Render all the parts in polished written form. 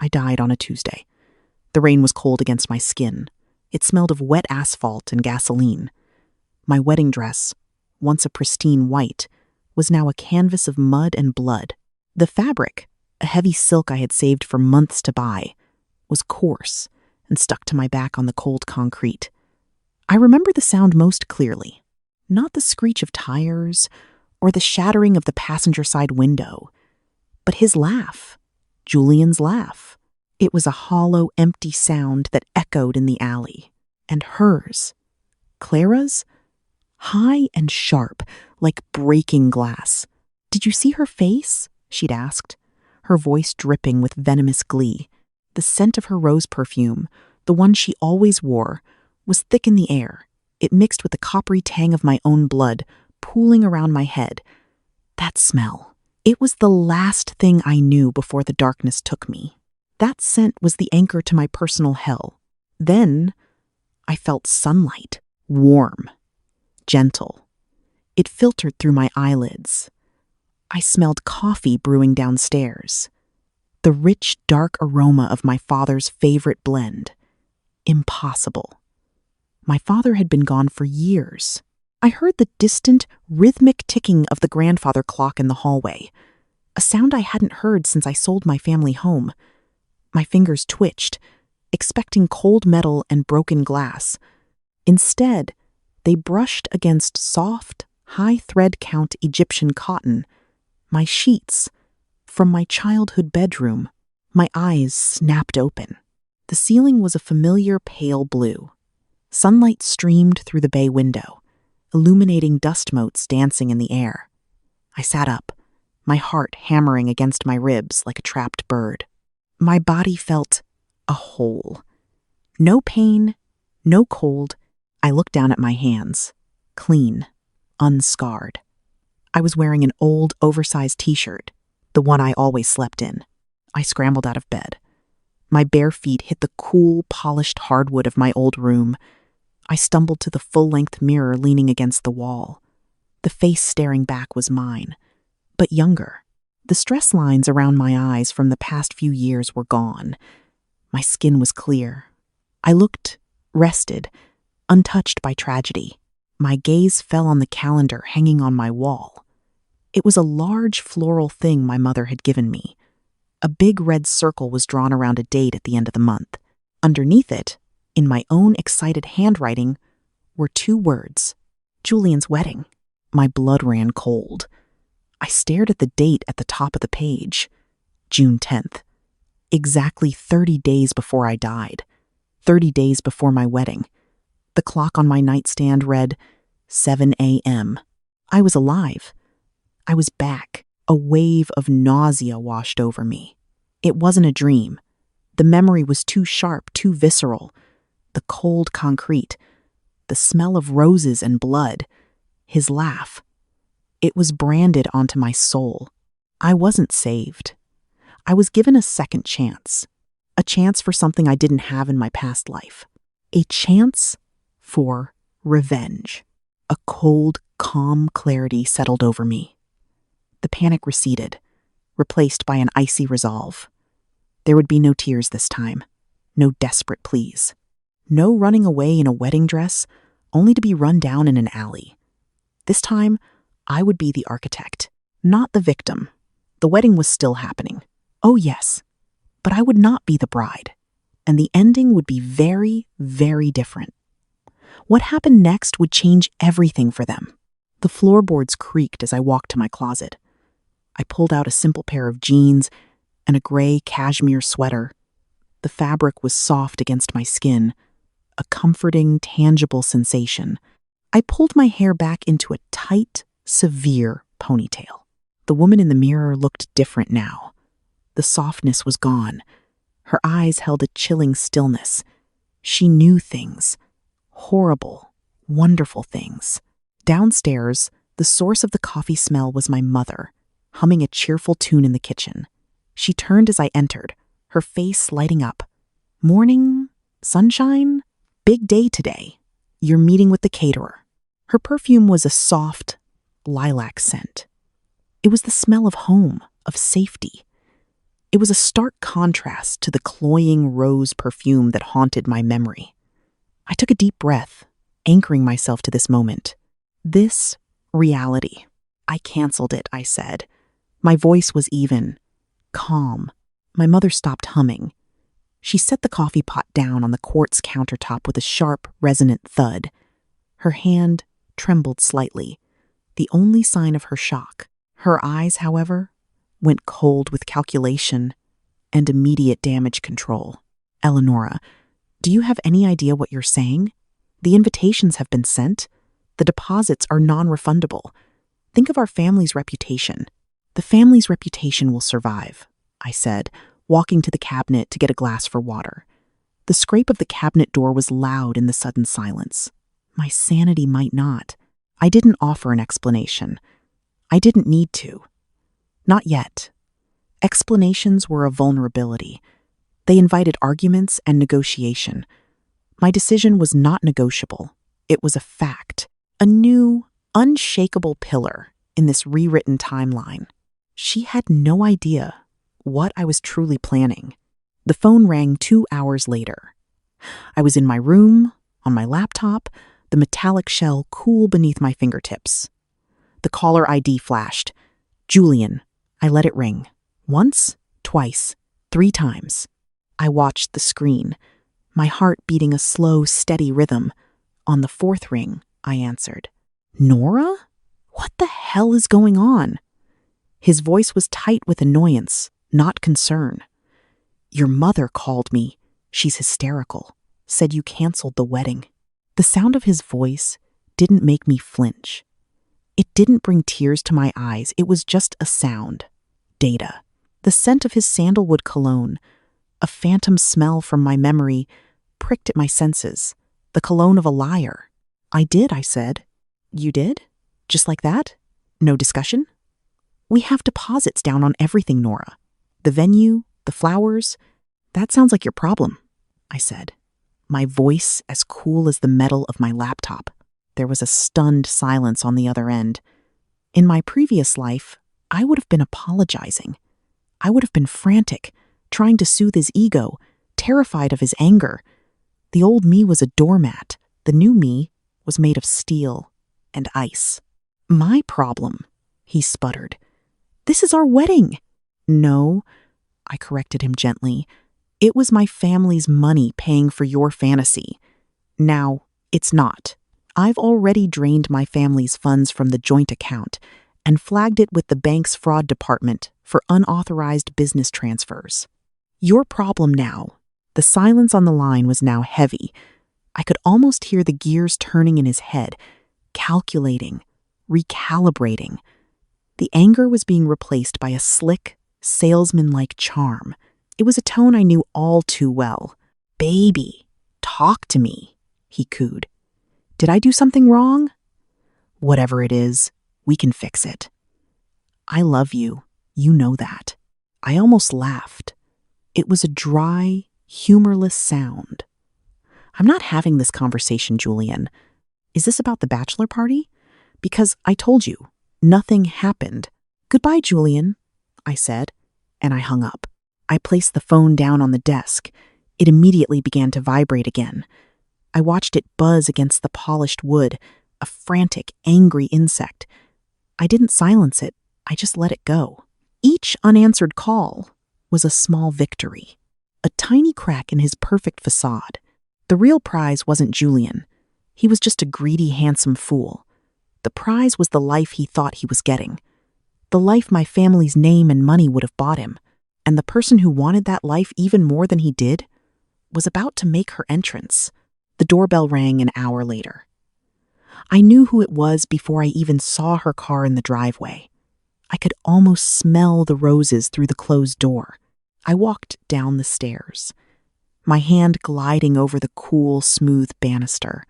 I died on a Tuesday. The rain was cold against my skin. It smelled of wet asphalt and gasoline. My wedding dress, once a pristine white, was now a canvas of mud and blood. The fabric, a heavy silk I had saved for months to buy, was coarse and stuck to my back on the cold concrete. I remember the sound most clearly, not the screech of tires or the shattering of the passenger side window, but his laugh, Julian's laugh. It was a hollow, empty sound that echoed in the alley, and hers, Clara's, high and sharp, like breaking glass. "Did you see her face?" she'd asked, her voice dripping with venomous glee. The scent of her rose perfume, the one she always wore, was thick in the air. It mixed with the coppery tang of my own blood, pooling around my head. That smell. It was the last thing I knew before the darkness took me. That scent was the anchor to my personal hell. Then I felt sunlight, warm, gentle. It filtered through my eyelids. I smelled coffee brewing downstairs. The rich, dark aroma of my father's favorite blend. Impossible. My father had been gone for years. I heard the distant, rhythmic ticking of the grandfather clock in the hallway, a sound I hadn't heard since I sold my family home. My fingers twitched, expecting cold metal and broken glass. Instead, they brushed against soft, high thread count Egyptian cotton, my sheets, from my childhood bedroom. My eyes snapped open. The ceiling was a familiar pale blue. Sunlight streamed through the bay window, illuminating dust motes dancing in the air. I sat up, my heart hammering against my ribs like a trapped bird. My body felt a hole. No pain, no cold. I looked down at my hands, clean, unscarred. I was wearing an old, oversized t-shirt, the one I always slept in. I scrambled out of bed. My bare feet hit the cool, polished hardwood of my old room. I stumbled to the full-length mirror leaning against the wall. The face staring back was mine, but younger. The stress lines around my eyes from the past few years were gone. My skin was clear. I looked rested, untouched by tragedy. My gaze fell on the calendar hanging on my wall. It was a large floral thing my mother had given me. A big red circle was drawn around a date at the end of the month. Underneath it, in my own excited handwriting, were 2 words: Julian's wedding. My blood ran cold. I stared at the date at the top of the page, June 10th, exactly 30 days before I died, 30 days before my wedding. The clock on my nightstand read 7 a.m. I was alive. I was back. A wave of nausea washed over me. It wasn't a dream. The memory was too sharp, too visceral. The cold concrete, the smell of roses and blood, his laugh. It was branded onto my soul. I wasn't saved. I was given a second chance. A chance for something I didn't have in my past life. A chance for revenge. A cold, calm clarity settled over me. The panic receded, replaced by an icy resolve. There would be no tears this time, no desperate pleas. No running away in a wedding dress, only to be run down in an alley. This time, I would be the architect, not the victim. The wedding was still happening. Oh yes, but I would not be the bride. And the ending would be very, very different. What happened next would change everything for them. The floorboards creaked as I walked to my closet. I pulled out a simple pair of jeans and a gray cashmere sweater. The fabric was soft against my skin, a comforting, tangible sensation. I pulled my hair back into a tight, severe ponytail. The woman in the mirror looked different now. The softness was gone. Her eyes held a chilling stillness. She knew things. Horrible, wonderful things. Downstairs, the source of the coffee smell was my mother, humming a cheerful tune in the kitchen. She turned as I entered, her face lighting up. Morning? Sunshine? Big day today. You're meeting with the caterer. Her perfume was a soft, lilac scent. It was the smell of home, of safety. It was a stark contrast to the cloying rose perfume that haunted my memory. I took a deep breath, anchoring myself to this moment. This reality. I canceled it, I said. My voice was even, calm. My mother stopped humming. She set the coffee pot down on the quartz countertop with a sharp, resonant thud. Her hand trembled slightly, the only sign of her shock. Her eyes, however, went cold with calculation and immediate damage control. Eleonora, do you have any idea what you're saying? The invitations have been sent. The deposits are non-refundable. Think of our family's reputation. The family's reputation will survive, I said, walking to the cabinet to get a glass for water. The scrape of the cabinet door was loud in the sudden silence. My sanity might not. I didn't offer an explanation. I didn't need to. Not yet. Explanations were a vulnerability. They invited arguments and negotiation. My decision was not negotiable. It was a fact, a new, unshakable pillar in this rewritten timeline. She had no idea what I was truly planning. The phone rang 2 hours later. I was in my room, on my laptop, the metallic shell cool beneath my fingertips. The caller ID flashed. Julian. I let it ring. Once, twice, 3 times. I watched the screen, my heart beating a slow, steady rhythm. On the 4th ring, I answered. Nora? What the hell is going on? His voice was tight with annoyance, not concern. Your mother called me. She's hysterical. Said you canceled the wedding. The sound of his voice didn't make me flinch. It didn't bring tears to my eyes. It was just a sound. Data. The scent of his sandalwood cologne, a phantom smell from my memory, pricked at my senses. The cologne of a liar. I did, I said. You did? Just like that? No discussion? We have deposits down on everything, Nora. The venue, the flowers. That sounds like your problem, I said, my voice as cool as the metal of my laptop. There was a stunned silence on the other end. In my previous life, I would have been apologizing. I would have been frantic, trying to soothe his ego, terrified of his anger. The old me was a doormat. The new me was made of steel and ice. My problem, he sputtered. This is our wedding. No, I corrected him gently. It was my family's money paying for your fantasy. Now, it's not. I've already drained my family's funds from the joint account and flagged it with the bank's fraud department for unauthorized business transfers. Your problem now. The silence on the line was now heavy. I could almost hear the gears turning in his head, calculating, recalibrating. The anger was being replaced by a slick, salesman-like charm. It was a tone I knew all too well. Baby, talk to me, he cooed. Did I do something wrong? Whatever it is, we can fix it. I love you. You know that. I almost laughed. It was a dry, humorless sound. I'm not having this conversation, Julian. Is this about the bachelor party? Because I told you, nothing happened. Goodbye, Julian, I said, and I hung up. I placed the phone down on the desk. It immediately began to vibrate again. I watched it buzz against the polished wood, a frantic, angry insect. I didn't silence it. I just let it go. Each unanswered call was a small victory, a tiny crack in his perfect facade. The real prize wasn't Julian. He was just a greedy, handsome fool. The prize was the life he thought he was getting, the life my family's name and money would have bought him. And the person who wanted that life even more than he did was about to make her entrance. The doorbell rang an hour later. I knew who it was before I even saw her car in the driveway. I could almost smell the roses through the closed door. I walked down the stairs, my hand gliding over the cool, smooth banister.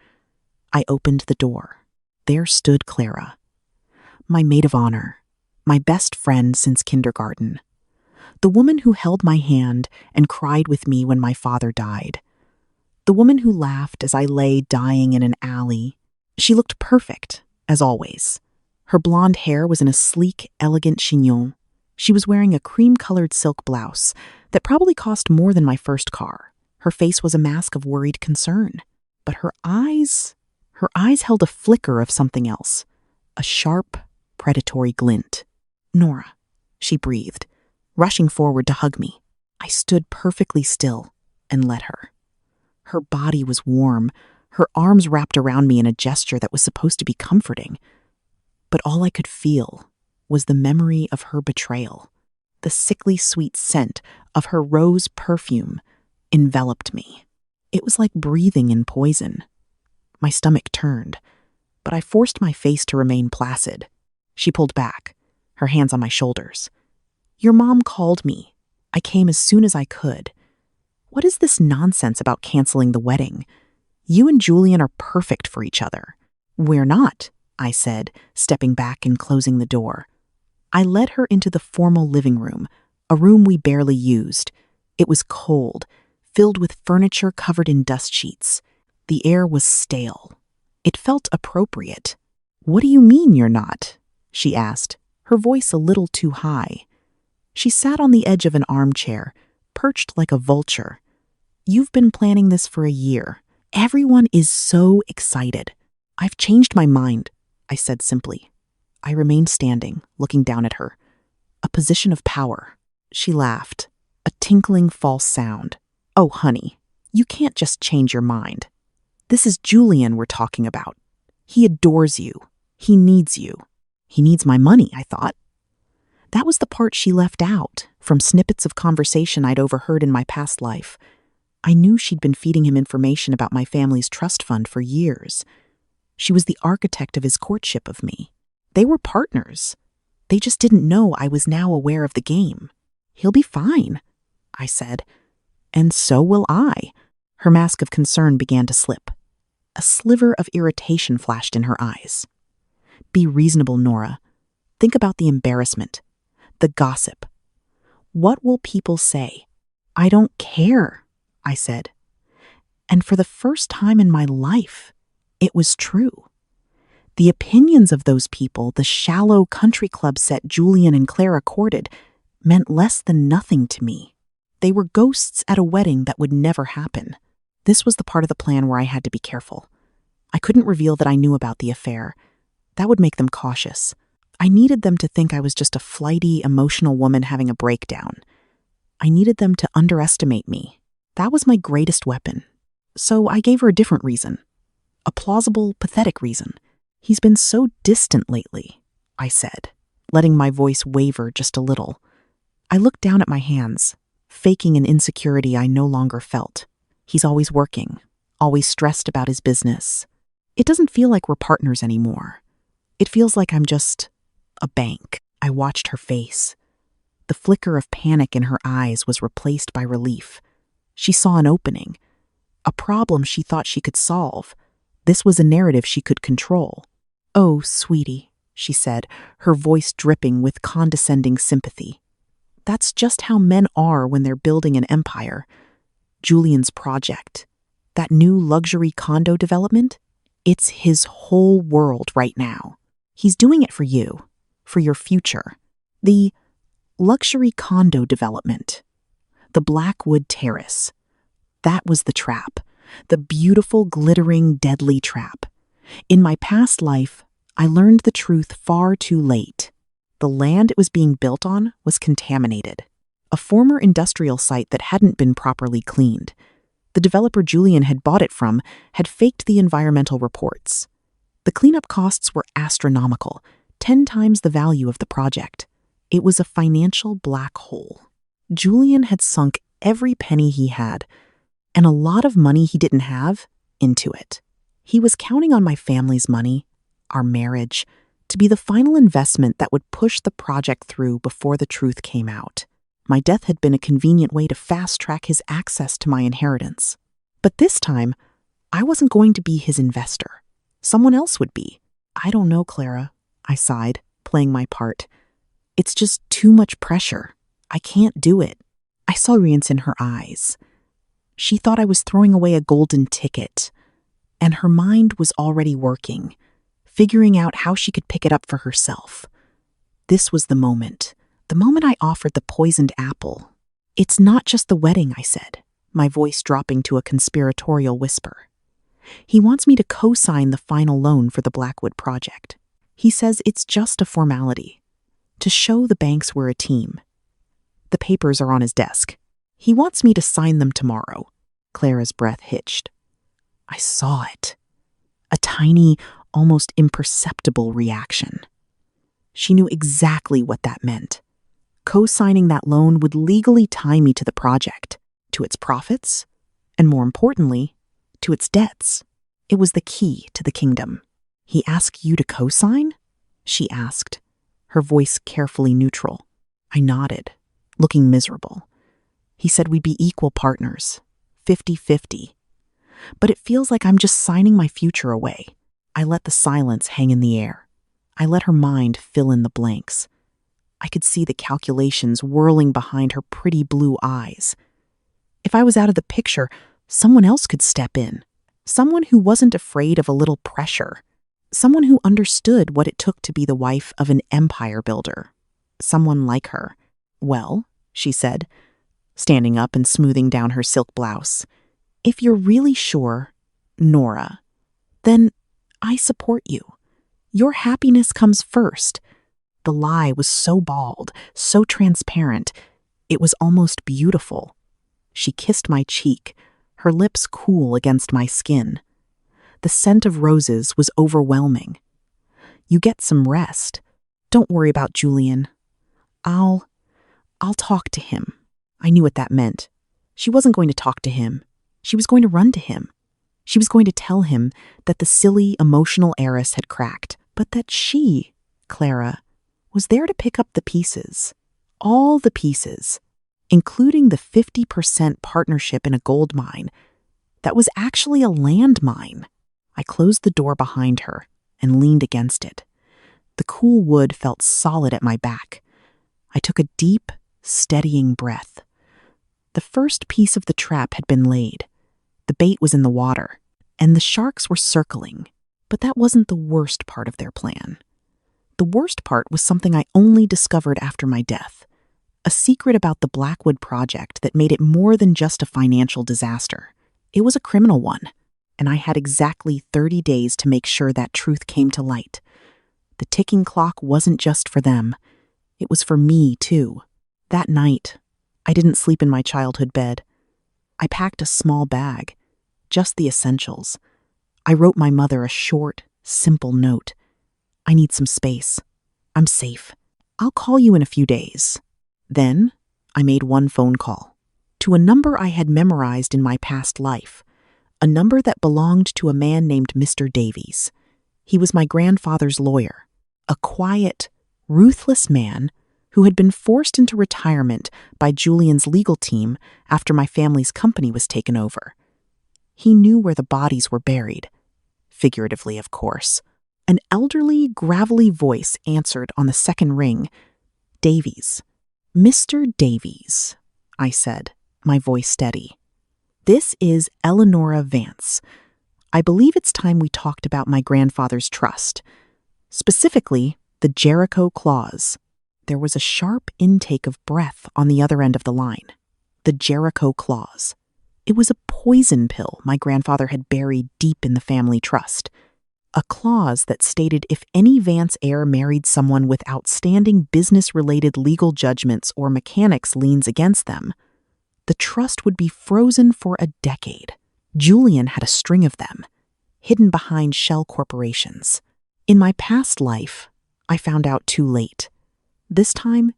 I opened the door. There stood Clara, my maid of honor, my best friend since kindergarten, the woman who held my hand and cried with me when my father died, the woman who laughed as I lay dying in an alley. She looked perfect, as always. Her blonde hair was in a sleek, elegant chignon. She was wearing a cream-colored silk blouse that probably cost more than my first car. Her face was a mask of worried concern, but her eyes held a flicker of something else, a sharp, predatory glint. "Nora," she breathed, rushing forward to hug me. I stood perfectly still and let her. Her body was warm, her arms wrapped around me in a gesture that was supposed to be comforting. But all I could feel was the memory of her betrayal. The sickly sweet scent of her rose perfume enveloped me. It was like breathing in poison. My stomach turned, but I forced my face to remain placid. She pulled back, her hands on my shoulders. "Your mom called me. I came as soon as I could. What is this nonsense about canceling the wedding? You and Julian are perfect for each other." "We're not," I said, stepping back and closing the door. I led her into the formal living room, a room we barely used. It was cold, filled with furniture covered in dust sheets. The air was stale. It felt appropriate. "What do you mean you're not?" she asked, her voice a little too high. She sat on the edge of an armchair, perched like a vulture. "You've been planning this for a year. Everyone is so excited." "I've changed my mind," I said simply. I remained standing, looking down at her. A position of power. She laughed, a tinkling false sound. "Oh, honey, you can't just change your mind. This is Julian we're talking about. He adores you. He needs you." "He needs my money," I thought. That was the part she left out, from snippets of conversation I'd overheard in my past life. I knew she'd been feeding him information about my family's trust fund for years. She was the architect of his courtship of me. They were partners. They just didn't know I was now aware of the game. "He'll be fine," I said. "And so will I." Her mask of concern began to slip. A sliver of irritation flashed in her eyes. "Be reasonable, Nora. Think about the embarrassment, the gossip. What will people say?" "I don't care," I said. And for the first time in my life, it was true. The opinions of those people, the shallow country club set Julian and Clara courted, meant less than nothing to me. They were ghosts at a wedding that would never happen. This was the part of the plan where I had to be careful. I couldn't reveal that I knew about the affair. That would make them cautious. I needed them to think I was just a flighty, emotional woman having a breakdown. I needed them to underestimate me. That was my greatest weapon. So I gave her a different reason. A plausible, pathetic reason. "He's been so distant lately," I said, letting my voice waver just a little. I looked down at my hands, faking an insecurity I no longer felt. "He's always working, always stressed about his business. It doesn't feel like we're partners anymore. It feels like I'm just a bank." I watched her face. The flicker of panic in her eyes was replaced by relief. She saw an opening, a problem she thought she could solve. This was a narrative she could control. "Oh, sweetie," she said, her voice dripping with condescending sympathy. "That's just how men are when they're building an empire. Julian's project, that new luxury condo development, it's his whole world right now. He's doing it for you, for your future. The luxury condo development, the Blackwood Terrace. That was the trap, the beautiful, glittering, deadly trap. In my past life, I learned the truth far too late. The land it was being built on was contaminated, a former industrial site that hadn't been properly cleaned. The developer Julian had bought it from had faked the environmental reports. The cleanup costs were astronomical, 10 times the value of the project. It was a financial black hole. Julian had sunk every penny he had, and a lot of money he didn't have, into it. He was counting on my family's money, our marriage, to be the final investment that would push the project through before the truth came out. My death had been a convenient way to fast-track his access to my inheritance. But this time, I wasn't going to be his investor. Someone else would be. "I don't know, Clara," I sighed, playing my part. "It's just too much pressure. I can't do it." I saw radiance in her eyes. She thought I was throwing away a golden ticket, and her mind was already working, figuring out how she could pick it up for herself. This was the moment, The moment I offered the poisoned apple, "It's not just the wedding," I said, my voice dropping to a conspiratorial whisper. "He wants me to co-sign the final loan for the Blackwood project. He says it's just a formality, to show the banks we're a team. The papers are on his desk. He wants me to sign them tomorrow." Clara's breath hitched. I saw it. A tiny, almost imperceptible reaction. She knew exactly what that meant. Co-signing that loan would legally tie me to the project, to its profits, and more importantly, to its debts. It was the key to the kingdom. "He asked you to co-sign?" she asked, her voice carefully neutral. I nodded, looking miserable. "He said we'd be equal partners, 50-50. But it feels like I'm just signing my future away." I let the silence hang in the air. I let her mind fill in the blanks. I could see the calculations whirling behind her pretty blue eyes. If I was out of the picture, someone else could step in. Someone who wasn't afraid of a little pressure. Someone who understood what it took to be the wife of an empire builder. Someone like her. "Well," she said, standing up and smoothing down her silk blouse, "if you're really sure, Nora, then I support you. Your happiness comes first." The lie was so bald, so transparent, it was almost beautiful. She kissed my cheek, her lips cool against my skin. The scent of roses was overwhelming. "You get some rest. Don't worry about Julian. I'll talk to him." I knew what that meant. She wasn't going to talk to him. She was going to run to him. She was going to tell him that the silly, emotional heiress had cracked, but that she, Clara, was there to pick up the pieces. All the pieces, including the 50% partnership in a gold mine that was actually a landmine. I closed the door behind her and leaned against it. The cool wood felt solid at my back. I took a deep, steadying breath. The first piece of the trap had been laid. The bait was in the water, and the sharks were circling. But that wasn't the worst part of their plan. The worst part was something I only discovered after my death. A secret about the Blackwood project that made it more than just a financial disaster. It was a criminal one, and I had exactly 30 days to make sure that truth came to light. The ticking clock wasn't just for them. It was for me, too. That night, I didn't sleep in my childhood bed. I packed a small bag, just the essentials. I wrote my mother a short, simple note. "I need some space. I'm safe. I'll call you in a few days." Then, I made one phone call to a number I had memorized in my past life, a number that belonged to a man named Mr. Davies. He was my grandfather's lawyer, a quiet, ruthless man who had been forced into retirement by Julian's legal team after my family's company was taken over. He knew where the bodies were buried. Figuratively, of course. An elderly, gravelly voice answered on the second ring. "Davies." "Mr. Davies," I said, my voice steady. "This is Eleanora Vance. I believe it's time we talked about my grandfather's trust. Specifically, the Jericho Clause." There was a sharp intake of breath on the other end of the line. The Jericho Clause. It was a poison pill my grandfather had buried deep in the family trust. A clause that stated if any Vance heir married someone with outstanding business-related legal judgments or mechanics liens against them, the trust would be frozen for a decade. Julian had a string of them, hidden behind shell corporations. In my past life, I found out too late. This time,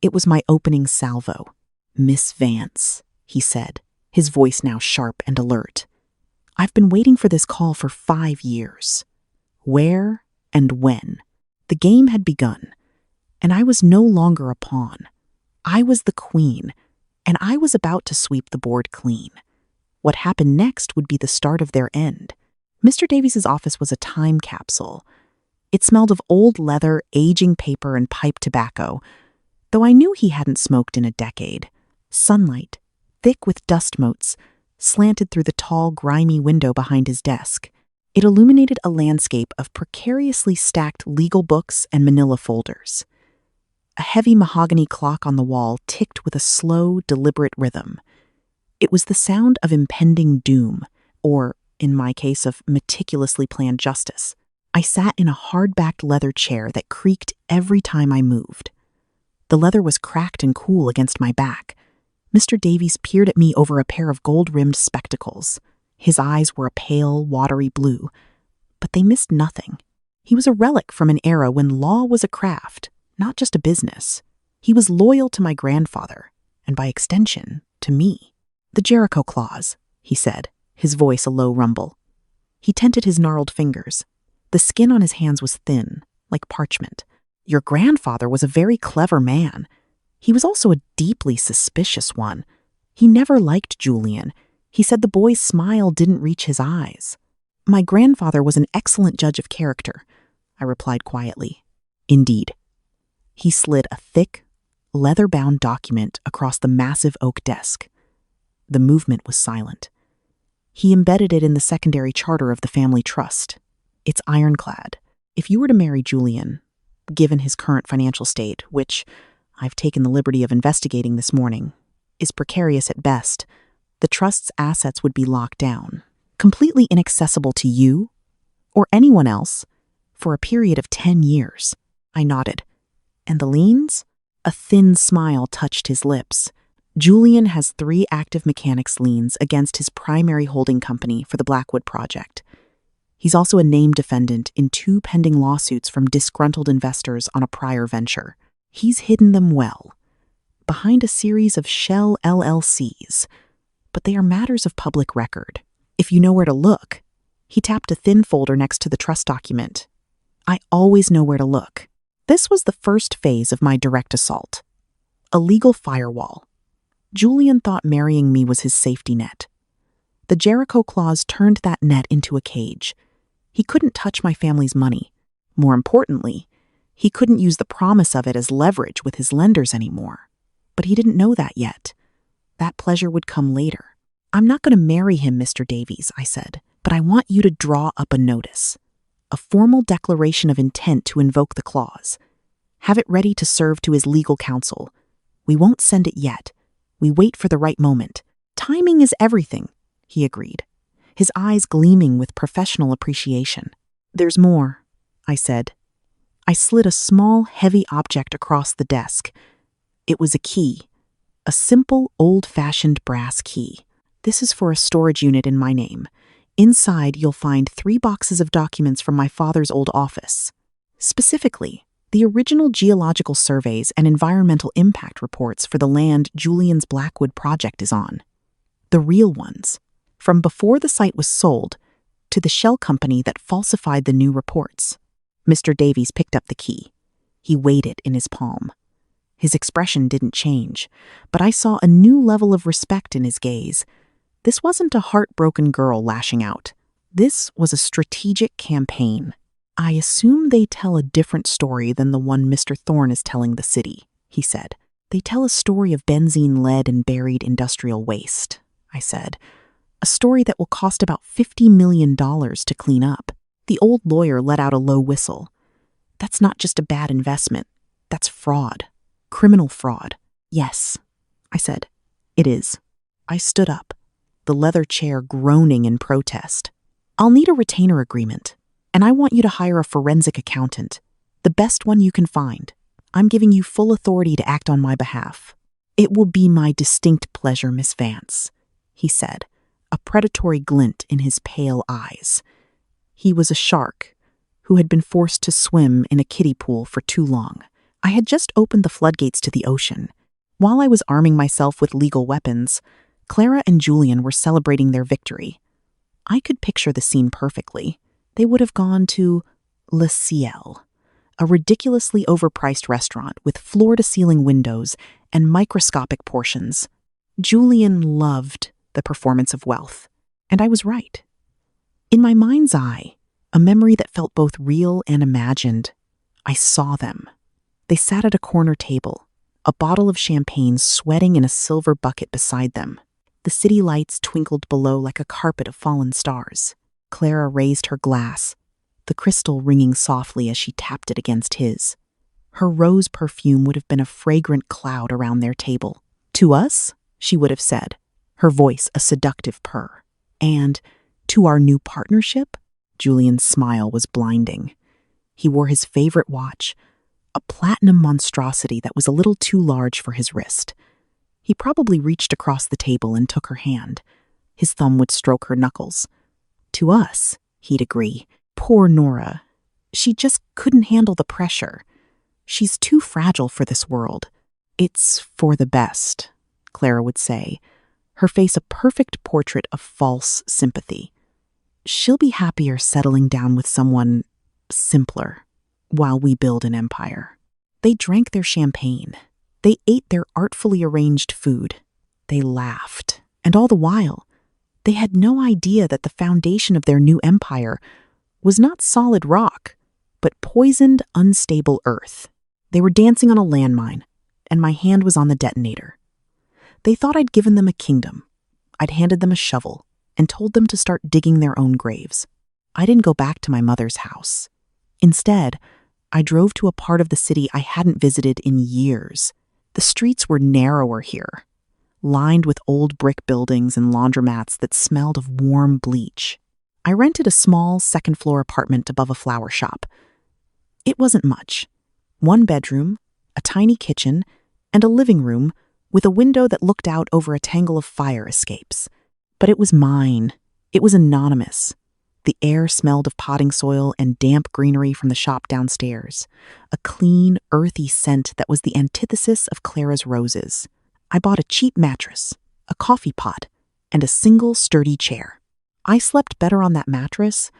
it was my opening salvo. "Miss Vance," he said, his voice now sharp and alert. "I've been waiting for this call for 5 years. Where and when? The game had begun, and I was no longer a pawn. I was the queen, and I was about to sweep the board clean. What happened next would be the start of their end. Mr. Davies's office was a time capsule. It smelled of old leather, aging paper, and pipe tobacco, though I knew he hadn't smoked in a decade. Sunlight, thick with dust motes, slanted through the tall, grimy window behind his desk. It illuminated a landscape of precariously stacked legal books and manila folders. A heavy mahogany clock on the wall ticked with a slow, deliberate rhythm. It was the sound of impending doom, or, in my case, of meticulously planned justice. I sat in a hard-backed leather chair that creaked every time I moved. The leather was cracked and cool against my back. Mr. Davies peered at me over a pair of gold-rimmed spectacles. His eyes were a pale, watery blue, but they missed nothing. He was a relic from an era when law was a craft, not just a business. He was loyal to my grandfather, and by extension, to me. "The Jericho clause," he said, his voice a low rumble. He tented his gnarled fingers. The skin on his hands was thin, like parchment. "Your grandfather was a very clever man. He was also a deeply suspicious one. He never liked Julian. He said the boy's smile didn't reach his eyes." "My grandfather was an excellent judge of character," I replied quietly. "Indeed." He slid a thick, leather-bound document across the massive oak desk. The movement was silent. He embedded it in the secondary charter of the family trust. It's ironclad. If you were to marry Julian, given his current financial state, which I've taken the liberty of investigating this morning, is precarious at best, the trust's assets would be locked down, completely inaccessible to you or anyone else for a period of 10 years. I nodded. "And the liens?" A thin smile touched his lips. "Julian has 3 active mechanics liens against his primary holding company for the Blackwood project. He's also a named defendant in 2 pending lawsuits from disgruntled investors on a prior venture. He's hidden them well, behind a series of shell LLCs, but they are matters of public record. If you know where to look." He tapped a thin folder next to the trust document. "I always know where to look." This was the first phase of my direct assault. A legal firewall. Julian thought marrying me was his safety net. The Jericho clause turned that net into a cage. He couldn't touch my family's money. More importantly, he couldn't use the promise of it as leverage with his lenders anymore. But he didn't know that yet. That pleasure would come later. "I'm not going to marry him, Mr. Davies," I said, "but I want you to draw up a notice. A formal declaration of intent to invoke the clause. Have it ready to serve to his legal counsel. We won't send it yet. We wait for the right moment. Timing is everything," he agreed, his eyes gleaming with professional appreciation. "There's more," I said. I slid a small, heavy object across the desk. It was a key, a simple, old-fashioned brass key. "This is for a storage unit in my name. Inside, you'll find 3 boxes of documents from my father's old office. Specifically, the original geological surveys and environmental impact reports for the land Julian's Blackwood project is on. The real ones, from before the site was sold to the shell company that falsified the new reports." Mr. Davies picked up the key. He weighed it in his palm. His expression didn't change, but I saw a new level of respect in his gaze. This wasn't a heartbroken girl lashing out. This was a strategic campaign. "I assume they tell a different story than the one Mr. Thorne is telling the city," he said. "They tell a story of benzene, lead, and buried industrial waste," I said. "A story that will cost about $50 million to clean up." The old lawyer let out a low whistle. "That's not just a bad investment. That's fraud. Criminal fraud." "Yes," I said. "It is." I stood up, the leather chair groaning in protest. "I'll need a retainer agreement, and I want you to hire a forensic accountant, the best one you can find. I'm giving you full authority to act on my behalf." "It will be my distinct pleasure, Miss Vance," he said, a predatory glint in his pale eyes. He was a shark who had been forced to swim in a kiddie pool for too long. I had just opened the floodgates to the ocean. While I was arming myself with legal weapons, Clara and Julian were celebrating their victory. I could picture the scene perfectly. They would have gone to Le Ciel, a ridiculously overpriced restaurant with floor-to-ceiling windows and microscopic portions. Julian loved the performance of wealth, and I was right. In my mind's eye, a memory that felt both real and imagined, I saw them. They sat at a corner table, a bottle of champagne sweating in a silver bucket beside them. The city lights twinkled below like a carpet of fallen stars. Clara raised her glass, the crystal ringing softly as she tapped it against his. Her rose perfume would have been a fragrant cloud around their table. To us, she would have said, her voice a seductive purr. And to our new partnership? Julian's smile was blinding. He wore his favorite watch, a platinum monstrosity that was a little too large for his wrist. He probably reached across the table and took her hand. His thumb would stroke her knuckles. To us, he'd agree. Poor Nora. She just couldn't handle the pressure. She's too fragile for this world. It's for the best, Clara would say, her face a perfect portrait of false sympathy. She'll be happier settling down with someone simpler while we build an empire. They drank their champagne. They ate their artfully arranged food. They laughed. And all the while, they had no idea that the foundation of their new empire was not solid rock, but poisoned, unstable earth. They were dancing on a landmine, and my hand was on the detonator. They thought I'd given them a kingdom. I'd handed them a shovel and told them to start digging their own graves. I didn't go back to my mother's house. Instead, I drove to a part of the city I hadn't visited in years. The streets were narrower here, lined with old brick buildings and laundromats that smelled of warm bleach. I rented a small second-floor apartment above a flower shop. It wasn't much. 1 bedroom, a tiny kitchen, and a living room with a window that looked out over a tangle of fire escapes. But it was mine. It was anonymous. The air smelled of potting soil and damp greenery from the shop downstairs, a clean, earthy scent that was the antithesis of Clara's roses. I bought a cheap mattress, a coffee pot, and a single sturdy chair. I slept better on that mattress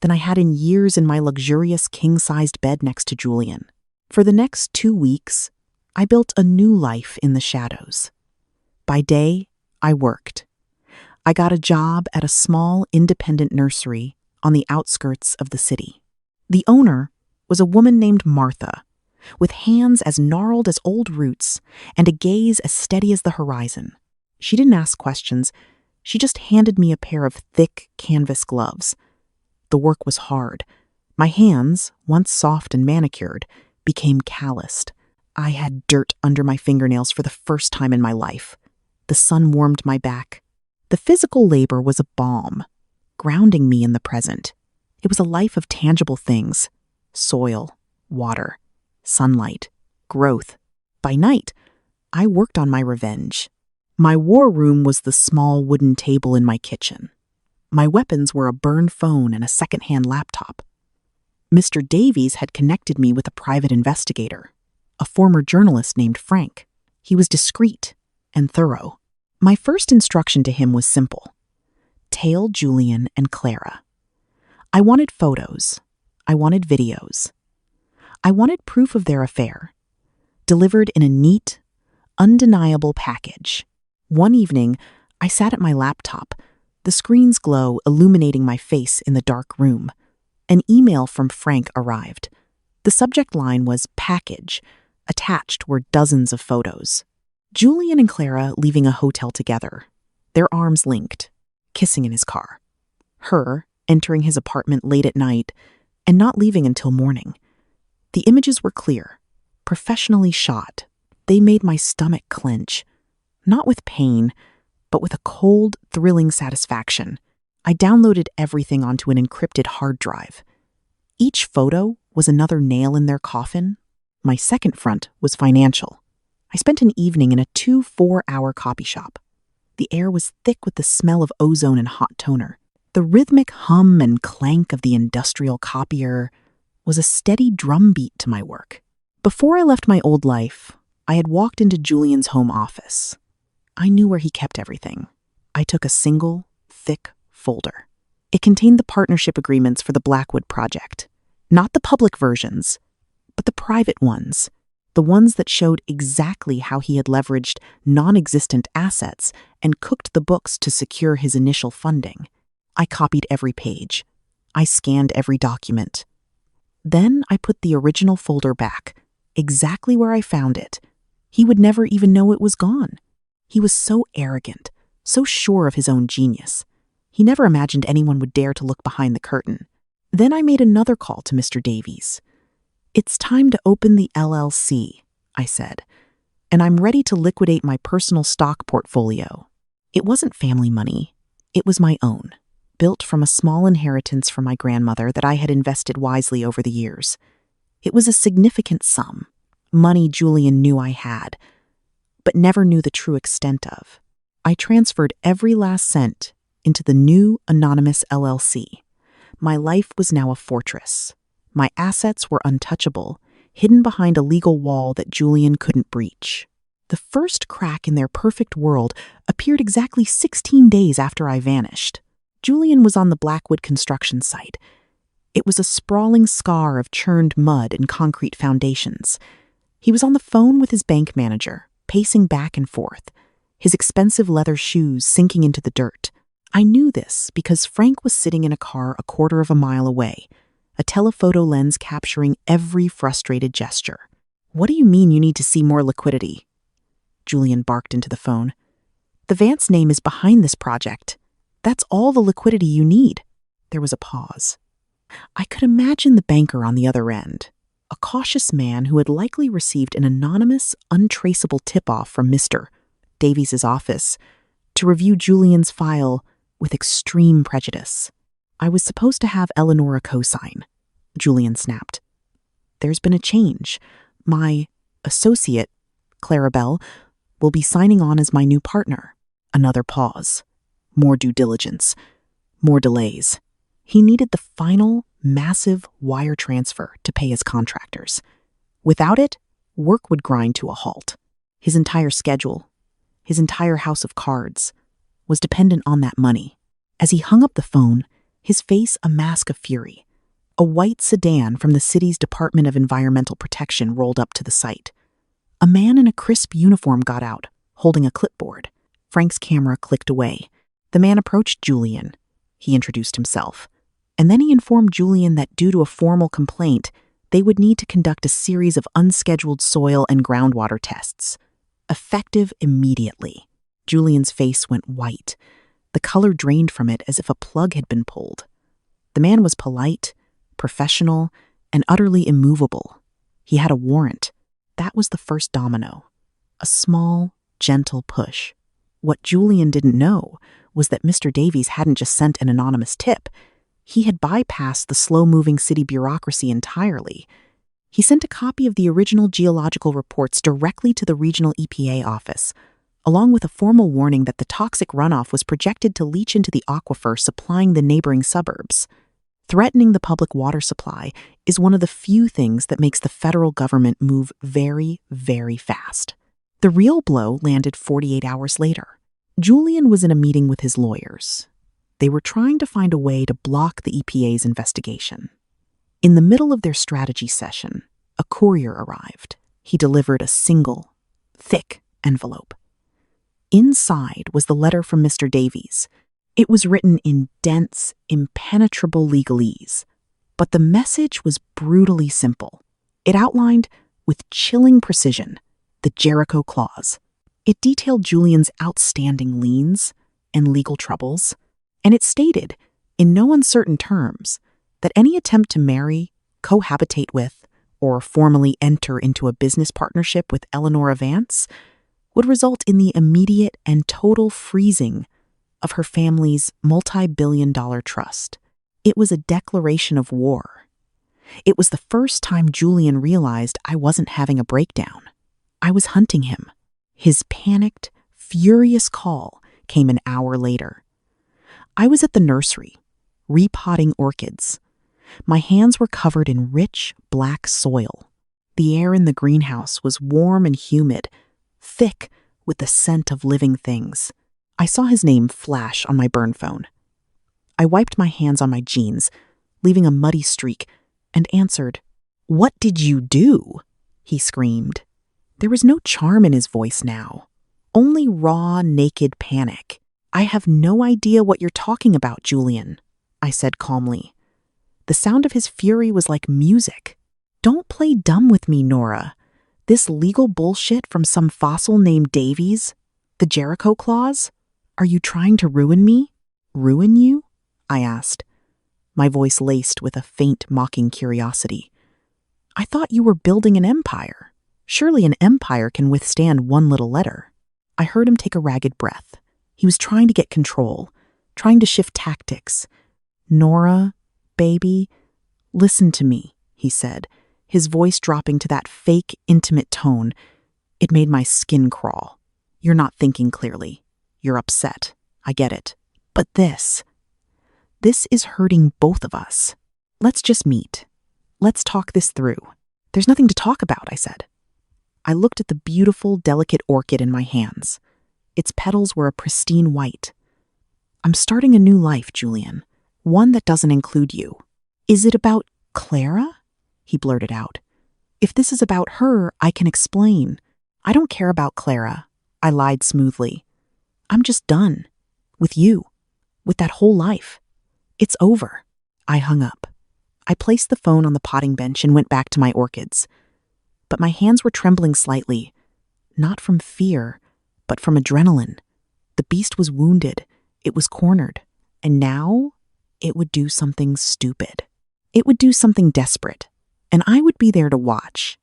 than I had in years in my luxurious king-sized bed next to Julian. For the next 2 weeks, I built a new life in the shadows. By day, I worked. I got a job at a small, independent nursery on the outskirts of the city. The owner was a woman named Martha, with hands as gnarled as old roots and a gaze as steady as the horizon. She didn't ask questions. She just handed me a pair of thick canvas gloves. The work was hard. My hands, once soft and manicured, became calloused. I had dirt under my fingernails for the first time in my life. The sun warmed my back. The physical labor was a balm, grounding me in the present. It was a life of tangible things: soil, water, sunlight, growth. By night, I worked on my revenge. My war room was the small wooden table in my kitchen. My weapons were a burned phone and a second-hand laptop. Mr. Davies had connected me with a private investigator, a former journalist named Frank. He was discreet and thorough. My first instruction to him was simple: tail Julian and Clara. I wanted photos. I wanted videos. I wanted proof of their affair, delivered in a neat, undeniable package. One evening, I sat at my laptop, the screen's glow illuminating my face in the dark room. An email from Frank arrived. The subject line was "package." Attached were dozens of photos. Julian and Clara leaving a hotel together, their arms linked, kissing in his car. Her entering his apartment late at night and not leaving until morning. The images were clear, professionally shot. They made my stomach clench, not with pain, but with a cold, thrilling satisfaction. I downloaded everything onto an encrypted hard drive. Each photo was another nail in their coffin. My second front was financial. I spent an evening in a 2 4-hour copy shop. The air was thick with the smell of ozone and hot toner. The rhythmic hum and clank of the industrial copier was a steady drumbeat to my work. Before I left my old life, I had walked into Julian's home office. I knew where he kept everything. I took a single, thick folder. It contained the partnership agreements for the Blackwood project. Not the public versions, but the private ones. The ones that showed exactly how he had leveraged non-existent assets and cooked the books to secure his initial funding. I copied every page. I scanned every document. Then I put the original folder back, exactly where I found it. He would never even know it was gone. He was so arrogant, so sure of his own genius. He never imagined anyone would dare to look behind the curtain. Then I made another call to Mr. Davies. "It's time to open the LLC," I said, "and I'm ready to liquidate my personal stock portfolio." It wasn't family money. It was my own, built from a small inheritance from my grandmother that I had invested wisely over the years. It was a significant sum, money Julian knew I had, but never knew the true extent of. I transferred every last cent into the new anonymous LLC. My life was now a fortress. My assets were untouchable, hidden behind a legal wall that Julian couldn't breach. The first crack in their perfect world appeared exactly 16 days after I vanished. Julian was on the Blackwood construction site. It was a sprawling scar of churned mud and concrete foundations. He was on the phone with his bank manager, pacing back and forth, his expensive leather shoes sinking into the dirt. I knew this because Frank was sitting in a car a quarter of a mile away, a telephoto lens capturing every frustrated gesture. "What do you mean you need to see more liquidity?" Julian barked into the phone. "The Vance name is behind this project. That's all the liquidity you need." There was a pause. I could imagine the banker on the other end, a cautious man who had likely received an anonymous, untraceable tip-off from Mr. Davies' office to review Julian's file with extreme prejudice. "I was supposed to have Eleanor co-sign," Julian snapped. "There's been a change. My associate, Clarabelle, will be signing on as my new partner." Another pause. More due diligence. More delays. He needed the final, massive wire transfer to pay his contractors. Without it, work would grind to a halt. His entire schedule, his entire house of cards, was dependent on that money. As he hung up the phone, his face a mask of fury. A white sedan from the city's Department of Environmental Protection rolled up to the site. A man in a crisp uniform got out, holding a clipboard. Frank's camera clicked away. The man approached Julian. He introduced himself. And then he informed Julian that due to a formal complaint, they would need to conduct a series of unscheduled soil and groundwater tests, effective immediately. Julian's face went white. The color drained from it as if a plug had been pulled. The man was polite, professional, and utterly immovable. He had a warrant. That was the first domino. A small, gentle push. What Julian didn't know was that Mr. Davies hadn't just sent an anonymous tip. He had bypassed the slow-moving city bureaucracy entirely. He sent a copy of the original geological reports directly to the regional EPA office, along with a formal warning that the toxic runoff was projected to leach into the aquifer supplying the neighboring suburbs. Threatening the public water supply is one of the few things that makes the federal government move very, very fast. The real blow landed 48 hours later. Julian was in a meeting with his lawyers. They were trying to find a way to block the EPA's investigation. In the middle of their strategy session, a courier arrived. He delivered a single, thick envelope. Inside was the letter from Mr. Davies. It was written in dense, impenetrable legalese, but the message was brutally simple. It outlined, with chilling precision, the Jericho Clause. It detailed Julian's outstanding liens and legal troubles, and it stated, in no uncertain terms, that any attempt to marry, cohabitate with, or formally enter into a business partnership with Eleanor Vance would result in the immediate and total freezing of her family's multi-billion-dollar trust. It was a declaration of war. It was the first time Julian realized I wasn't having a breakdown. I was hunting him. His panicked, furious call came an hour later. I was at the nursery, repotting orchids. My hands were covered in rich, black soil. The air in the greenhouse was warm and humid, thick with the scent of living things. I saw his name flash on my burn phone. I wiped my hands on my jeans, leaving a muddy streak, and answered, "What did you do?" he screamed. There was no charm in his voice now, only raw, naked panic. "I have no idea what you're talking about, Julian," I said calmly. The sound of his fury was like music. "Don't play dumb with me, Nora. This legal bullshit from some fossil named Davies? The Jericho Clause? Are you trying to ruin me?" "Ruin you?" I asked, my voice laced with a faint, mocking curiosity. I thought you were building an empire. Surely an empire can withstand one little letter. I heard him take a ragged breath. He was trying to get control, trying to shift tactics. Nora, baby, listen to me, he said, his voice dropping to that fake, intimate tone. It made my skin crawl. You're not thinking clearly. You're upset. I get it. But this is hurting both of us. Let's just meet. Let's talk this through. There's nothing to talk about, I said. I looked at the beautiful, delicate orchid in my hands. Its petals were a pristine white. I'm starting a new life, Julian. One that doesn't include you. Is it about Clara? He blurted out. If this is about her, I can explain. I don't care about Clara. I lied smoothly. I'm just done. With you. With that whole life. It's over. I hung up. I placed the phone on the potting bench and went back to my orchids. But my hands were trembling slightly. Not from fear, but from adrenaline. The beast was wounded. It was cornered. And now, it would do something stupid. It would do something desperate. And I would be there to watch.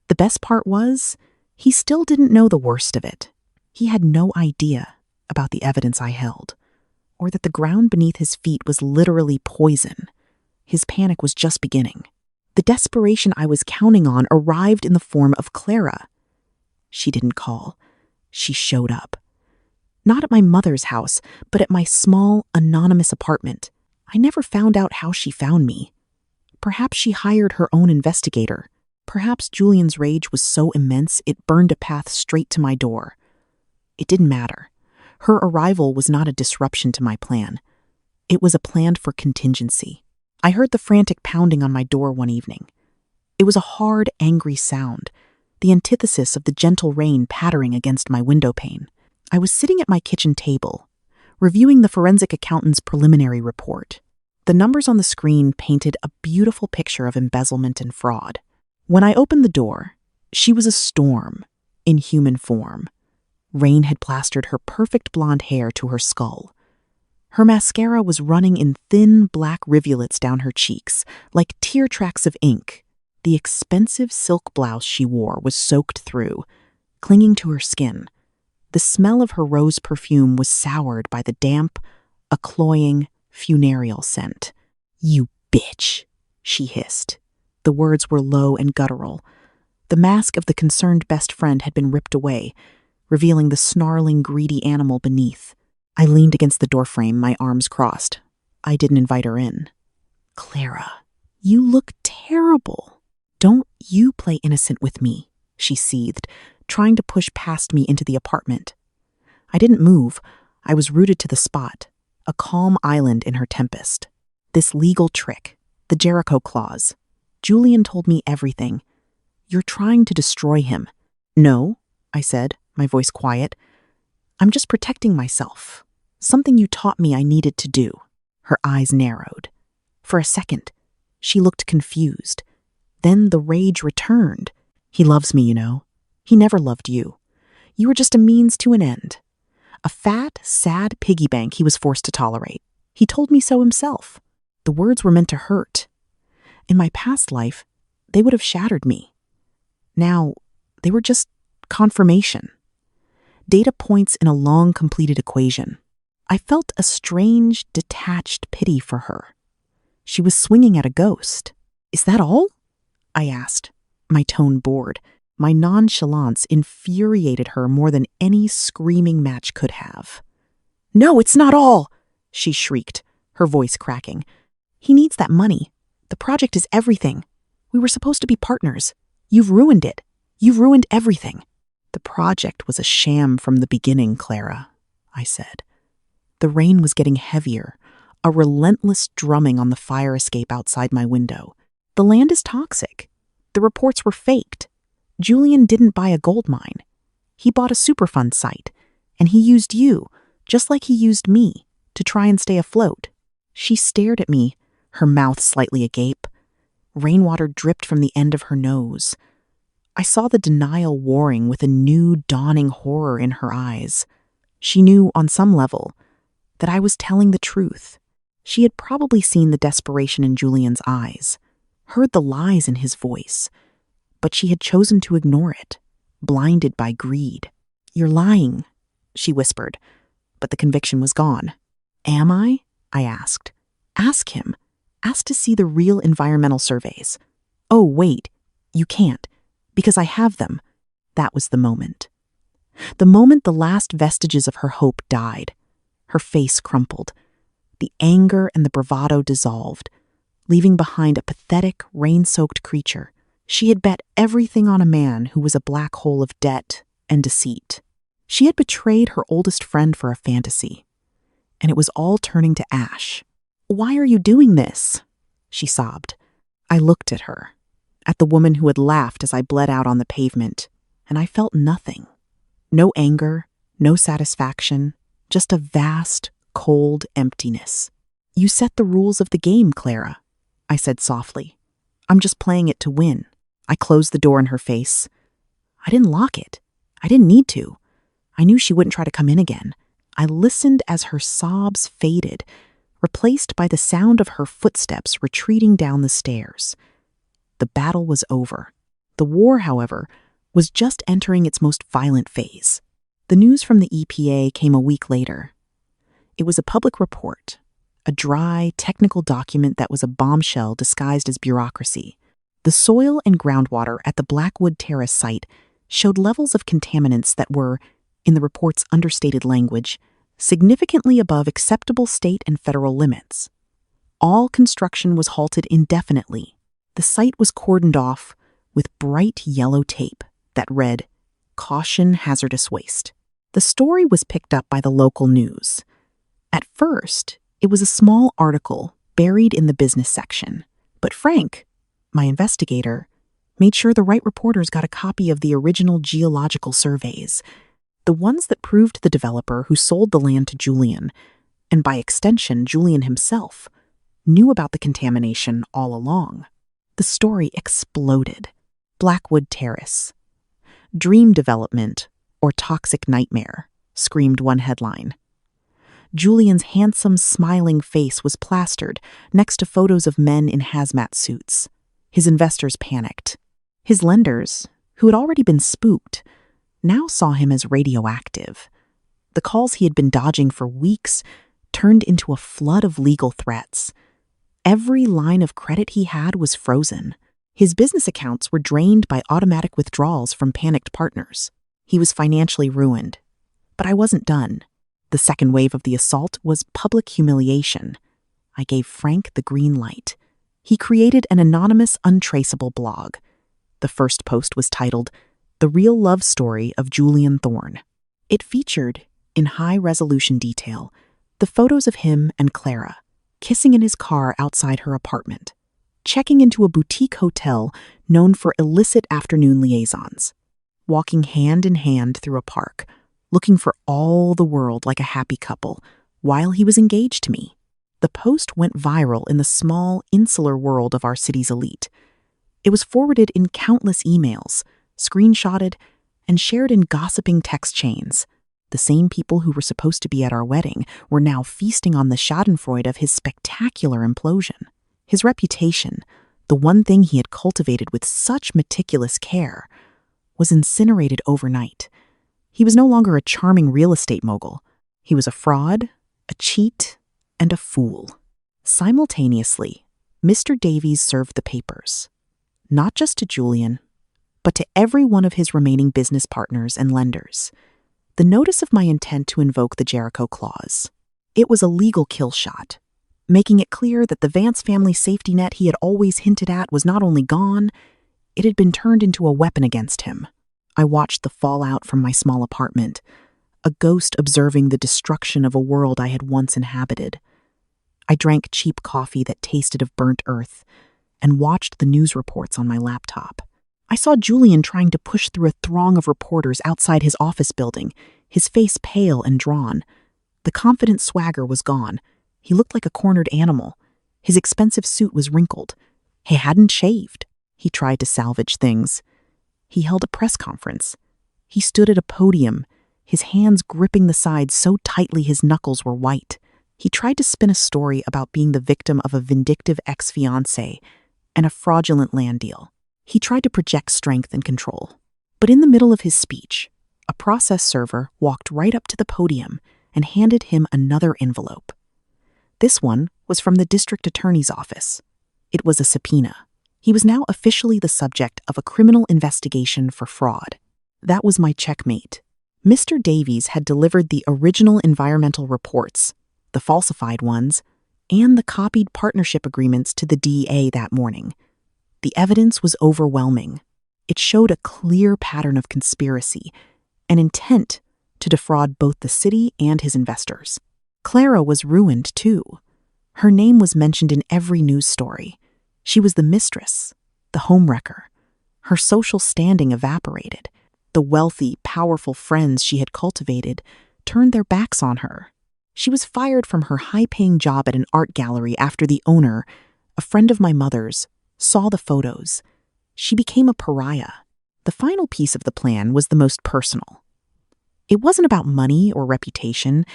The best part was, he still didn't know the worst of it. He had no idea about the evidence I held, or that the ground beneath his feet was literally poison. His panic was just beginning. The desperation I was counting on arrived in the form of Clara. She didn't call. She showed up. Not at my mother's house, but at my small, anonymous apartment. I never found out how she found me. Perhaps she hired her own investigator. Perhaps Julian's rage was so immense it burned a path straight to my door. It didn't matter. Her arrival was not a disruption to my plan. It was a plan for contingency. I heard the frantic pounding on my door one evening. It was a hard, angry sound, the antithesis of the gentle rain pattering against my window pane. I was sitting at my kitchen table, reviewing the forensic accountant's preliminary report. The numbers on the screen painted a beautiful picture of embezzlement and fraud. When I opened the door, she was a storm in human form. Rain had plastered her perfect blonde hair to her skull. Her mascara was running in thin black rivulets down her cheeks, like tear tracks of ink. The expensive silk blouse she wore was soaked through, clinging to her skin. The smell of her rose perfume was soured by the damp, a cloying, funereal scent. "You bitch," she hissed. The words were low and guttural. The mask of the concerned best friend had been ripped away, revealing the snarling, greedy animal beneath. I leaned against the doorframe, my arms crossed. I didn't invite her in. "Clara, you look terrible. Don't you play innocent with me," she seethed, trying to push past me into the apartment. I didn't move. I was rooted to the spot, a calm island in her tempest. This legal trick, the Jericho clause. Julian told me everything. "You're trying to destroy him." "No," I said, my voice quiet. "I'm just protecting myself. Something you taught me I needed to do." Her eyes narrowed. For a second, she looked confused. Then the rage returned. "He loves me, you know. He never loved you. You were just a means to an end. A fat, sad piggy bank he was forced to tolerate. He told me so himself. The words were meant to hurt. In my past life, they would have shattered me. Now, they were just confirmation. Data points in a long-completed equation. I felt a strange, detached pity for her. She was swinging at a ghost. "Is that all?" I asked, my tone bored. My nonchalance infuriated her more than any screaming match could have. "No, it's not all!" she shrieked, her voice cracking. "He needs that money. The project is everything. We were supposed to be partners. You've ruined it. You've ruined everything." "The project was a sham from the beginning, Clara," I said. The rain was getting heavier, a relentless drumming on the fire escape outside my window. "The land is toxic. The reports were faked. Julian didn't buy a gold mine. He bought a Superfund site, and he used you, just like he used me, to try and stay afloat." She stared at me, her mouth slightly agape. Rainwater dripped from the end of her nose. I saw the denial warring with a new, dawning horror in her eyes. She knew, on some level, that I was telling the truth. She had probably seen the desperation in Julian's eyes. heard the lies in his voice, but she had chosen to ignore it, blinded by greed. "You're lying," she whispered, but the conviction was gone. "Am I?" I asked. "Ask him. Ask to see the real environmental surveys." "Oh, wait, you can't, because I have them." That was the moment. The moment the last vestiges of her hope died. Her face crumpled. The anger and the bravado dissolved, leaving behind a pathetic, rain-soaked creature. She had bet everything on a man who was a black hole of debt and deceit. She had betrayed her oldest friend for a fantasy, and it was all turning to ash. "Why are you doing this?" she sobbed. I looked at her, at the woman who had laughed as I bled out on the pavement, and I felt nothing. No anger, no satisfaction, just a vast, cold emptiness. "You set the rules of the game, Clara," I said softly. "I'm just playing it to win." I closed the door in her face. I didn't lock it. I didn't need to. I knew she wouldn't try to come in again. I listened as her sobs faded, replaced by the sound of her footsteps retreating down the stairs. The battle was over. The war, however, was just entering its most violent phase. The news from the EPA came a week later. It was a public report, a dry, technical document that was a bombshell disguised as bureaucracy. The soil and groundwater at the Blackwood Terrace site showed levels of contaminants that were, in the report's understated language, significantly above acceptable state and federal limits. All construction was halted indefinitely. The site was cordoned off with bright yellow tape that read, "Caution hazardous waste." The story was picked up by the local news. At first, it was a small article buried in the business section, but Frank, my investigator, made sure the right reporters got a copy of the original geological surveys, the ones that proved the developer who sold the land to Julian, and by extension Julian himself, knew about the contamination all along. The story exploded. Blackwood Terrace. "Dream development or toxic nightmare," screamed one headline. Julian's handsome, smiling face was plastered next to photos of men in hazmat suits. His investors panicked. His lenders, who had already been spooked, now saw him as radioactive. The calls he had been dodging for weeks turned into a flood of legal threats. Every line of credit he had was frozen. His business accounts were drained by automatic withdrawals from panicked partners. He was financially ruined. But I wasn't done. The second wave of the assault was public humiliation. I gave Frank the green light. He created an anonymous, untraceable blog. The first post was titled, "The Real Love Story of Julian Thorne." It featured, in high-resolution detail, the photos of him and Clara, kissing in his car outside her apartment, checking into a boutique hotel known for illicit afternoon liaisons, walking hand in hand through a park, looking for all the world like a happy couple, while he was engaged to me. The post went viral in the small, insular world of our city's elite. It was forwarded in countless emails, screenshotted, and shared in gossiping text chains. The same people who were supposed to be at our wedding were now feasting on the schadenfreude of his spectacular implosion. His reputation, the one thing he had cultivated with such meticulous care, was incinerated overnight. He was no longer a charming real estate mogul. He was a fraud, a cheat, and a fool. Simultaneously, Mr. Davies served the papers, not just to Julian, but to every one of his remaining business partners and lenders. The notice of my intent to invoke the Jericho Clause. It was a legal kill shot, making it clear that the Vance family safety net he had always hinted at was not only gone, it had been turned into a weapon against him. I watched the fallout from my small apartment, a ghost observing the destruction of a world I had once inhabited. I drank cheap coffee that tasted of burnt earth and watched the news reports on my laptop. I saw Julian trying to push through a throng of reporters outside his office building, his face pale and drawn. The confident swagger was gone. He looked like a cornered animal. His expensive suit was wrinkled. He hadn't shaved. He tried to salvage things. He held a press conference. He stood at a podium, his hands gripping the sides so tightly his knuckles were white. He tried to spin a story about being the victim of a vindictive ex-fiancé, and a fraudulent land deal. He tried to project strength and control. But in the middle of his speech, a process server walked right up to the podium and handed him another envelope. This one was from the district attorney's office. It was a subpoena. He was now officially the subject of a criminal investigation for fraud. That was my checkmate. Mr. Davies had delivered the original environmental reports, the falsified ones, and the copied partnership agreements to the DEA that morning. The evidence was overwhelming. It showed a clear pattern of conspiracy, an intent to defraud both the city and his investors. Clara was ruined, too. Her name was mentioned in every news story. She was the mistress, the homewrecker. Her social standing evaporated. The wealthy, powerful friends she had cultivated turned their backs on her. She was fired from her high-paying job at an art gallery after the owner, a friend of my mother's, saw the photos. She became a pariah. The final piece of the plan was the most personal. It wasn't about money or reputation.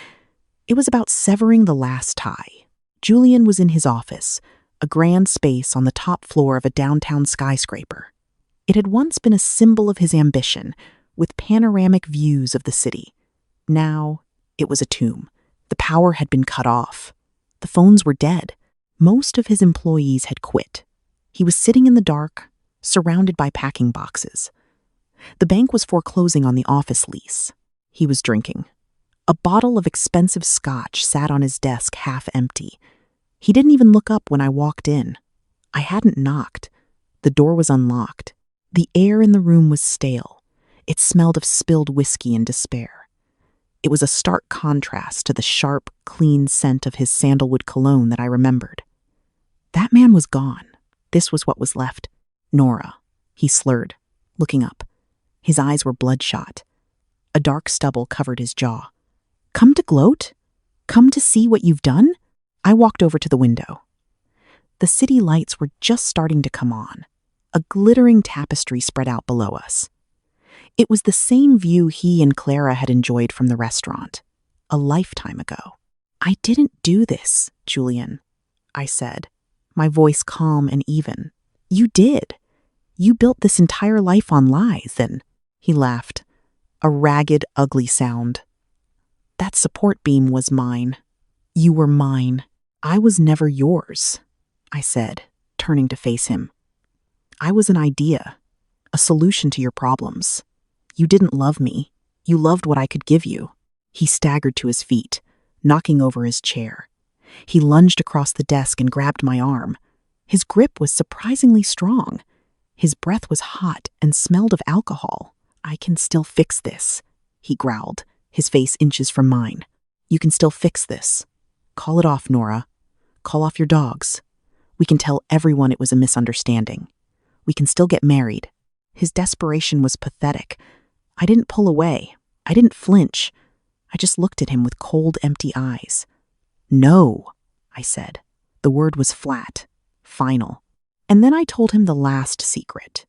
It was about severing the last tie. Julian was in his office, a grand space on the top floor of a downtown skyscraper. It had once been a symbol of his ambition, with panoramic views of the city. Now, it was a tomb. The power had been cut off. The phones were dead. Most of his employees had quit. He was sitting in the dark, surrounded by packing boxes. The bank was foreclosing on the office lease. He was drinking. A bottle of expensive scotch sat on his desk half empty. He didn't even look up when I walked in. I hadn't knocked. The door was unlocked. The air in the room was stale. It smelled of spilled whiskey and despair. It was a stark contrast to the sharp, clean scent of his sandalwood cologne that I remembered. That man was gone. This was what was left. Nora, he slurred, looking up. His eyes were bloodshot. A dark stubble covered his jaw. Come to gloat? Come to see what you've done? I walked over to the window. The city lights were just starting to come on. A glittering tapestry spread out below us. It was the same view he and Clara had enjoyed from the restaurant, a lifetime ago. I didn't do this, Julian, I said, my voice calm and even. You did. You built this entire life on lies, and he laughed, a ragged, ugly sound. That support beam was mine. You were mine. I was never yours, I said, turning to face him. I was an idea, a solution to your problems. You didn't love me. You loved what I could give you. He staggered to his feet, knocking over his chair. He lunged across the desk and grabbed my arm. His grip was surprisingly strong. His breath was hot and smelled of alcohol. I can still fix this, he growled, his face inches from mine. You can still fix this. Call it off, Nora. Call off your dogs. We can tell everyone it was a misunderstanding. We can still get married. His desperation was pathetic. I didn't pull away. I didn't flinch. I just looked at him with cold, empty eyes. No, I said. The word was flat, final. And then I told him the last secret,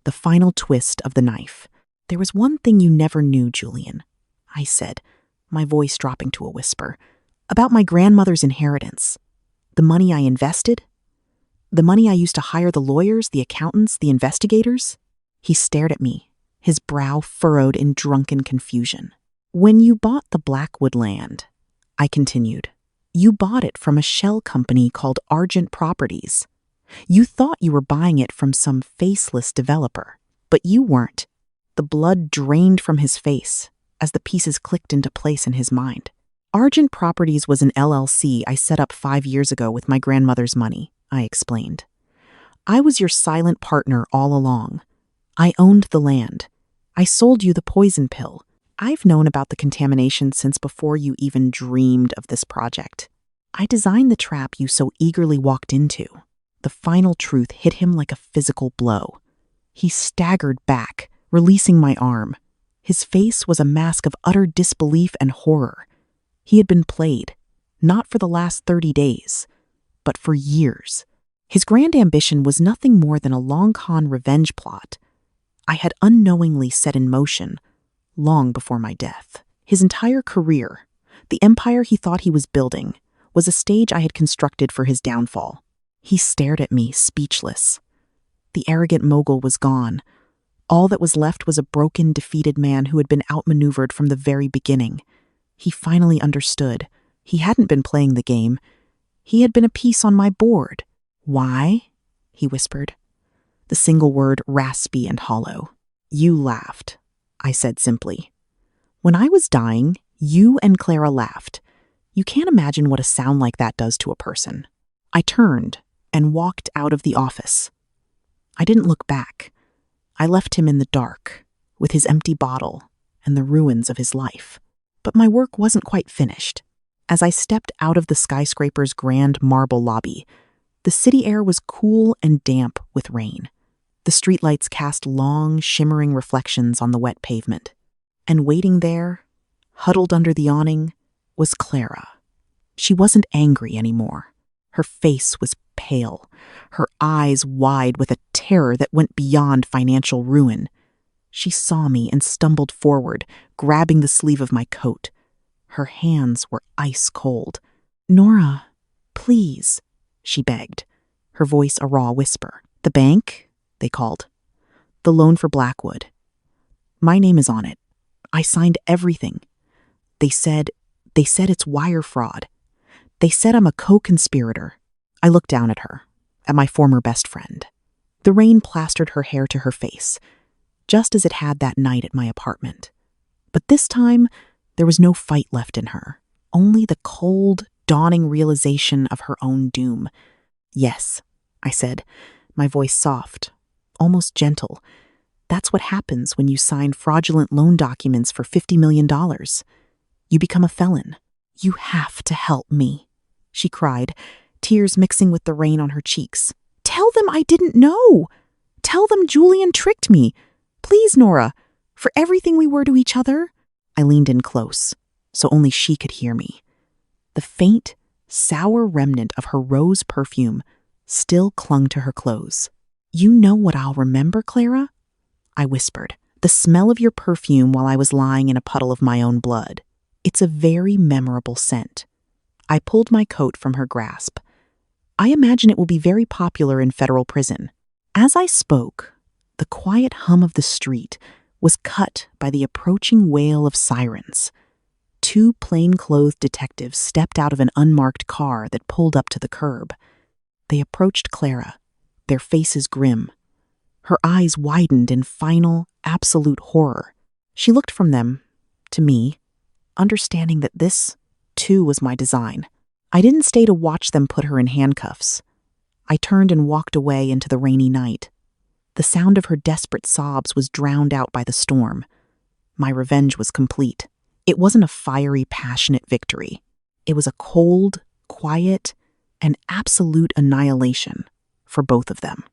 the final twist of the knife. There was one thing you never knew, Julian, I said, my voice dropping to a whisper, about my grandmother's inheritance. The money I invested? The money I used to hire the lawyers, the accountants, the investigators? He stared at me, his brow furrowed in drunken confusion. When you bought the Blackwood land, I continued, you bought it from a shell company called Argent Properties. You thought you were buying it from some faceless developer, but you weren't. The blood drained from his face as the pieces clicked into place in his mind. Argent Properties was an LLC I set up 5 years ago with my grandmother's money, I explained. I was your silent partner all along. I owned the land. I sold you the poison pill. I've known about the contamination since before you even dreamed of this project. I designed the trap you so eagerly walked into. The final truth hit him like a physical blow. He staggered back, releasing my arm. His face was a mask of utter disbelief and horror. He had been played, not for the last 30 days, but for years. His grand ambition was nothing more than a long-con revenge plot I had unknowingly set in motion long before my death. His entire career, the empire he thought he was building, was a stage I had constructed for his downfall. He stared at me, speechless. The arrogant mogul was gone. All that was left was a broken, defeated man who had been outmaneuvered from the very beginning. He finally understood. He hadn't been playing the game. He had been a piece on my board. "Why?" he whispered. The single word raspy and hollow. "You laughed," I said simply. "When I was dying, you and Clara laughed. You can't imagine what a sound like that does to a person." I turned and walked out of the office. I didn't look back. I left him in the dark, with his empty bottle and the ruins of his life. But my work wasn't quite finished. As I stepped out of the skyscraper's grand marble lobby, the city air was cool and damp with rain. The streetlights cast long, shimmering reflections on the wet pavement. And waiting there, huddled under the awning, was Clara. She wasn't angry anymore. Her face was pale, her eyes wide with a terror that went beyond financial ruin. She saw me and stumbled forward, grabbing the sleeve of my coat. Her hands were ice cold. "Nora, please," she begged, her voice a raw whisper. "The bank?" they called. "The loan for Blackwood. My name is on it. I signed everything. They said it's wire fraud. They said I'm a co-conspirator." I looked down at her, at my former best friend. The rain plastered her hair to her face, just as it had that night at my apartment. But this time, there was no fight left in her, only the cold, dawning realization of her own doom. "Yes," I said, my voice soft, almost gentle. "That's what happens when you sign fraudulent loan documents for $50 million. You become a felon. You have to help me," she cried, tears mixing with the rain on her cheeks. "Tell them I didn't know. Tell them Julian tricked me. Please, Nora, for everything we were to each other." I leaned in close, so only she could hear me. The faint, sour remnant of her rose perfume still clung to her clothes. "You know what I'll remember, Clara?" I whispered. "The smell of your perfume while I was lying in a puddle of my own blood. It's a very memorable scent." I pulled my coat from her grasp. "I imagine it will be very popular in federal prison." As I spoke, the quiet hum of the street was cut by the approaching wail of sirens. Two plain-clothed detectives stepped out of an unmarked car that pulled up to the curb. They approached Clara, their faces grim. Her eyes widened in final, absolute horror. She looked from them to me, understanding that this, too, was my design. I didn't stay to watch them put her in handcuffs. I turned and walked away into the rainy night. The sound of her desperate sobs was drowned out by the storm. My revenge was complete. It wasn't a fiery, passionate victory. It was a cold, quiet, and absolute annihilation for both of them.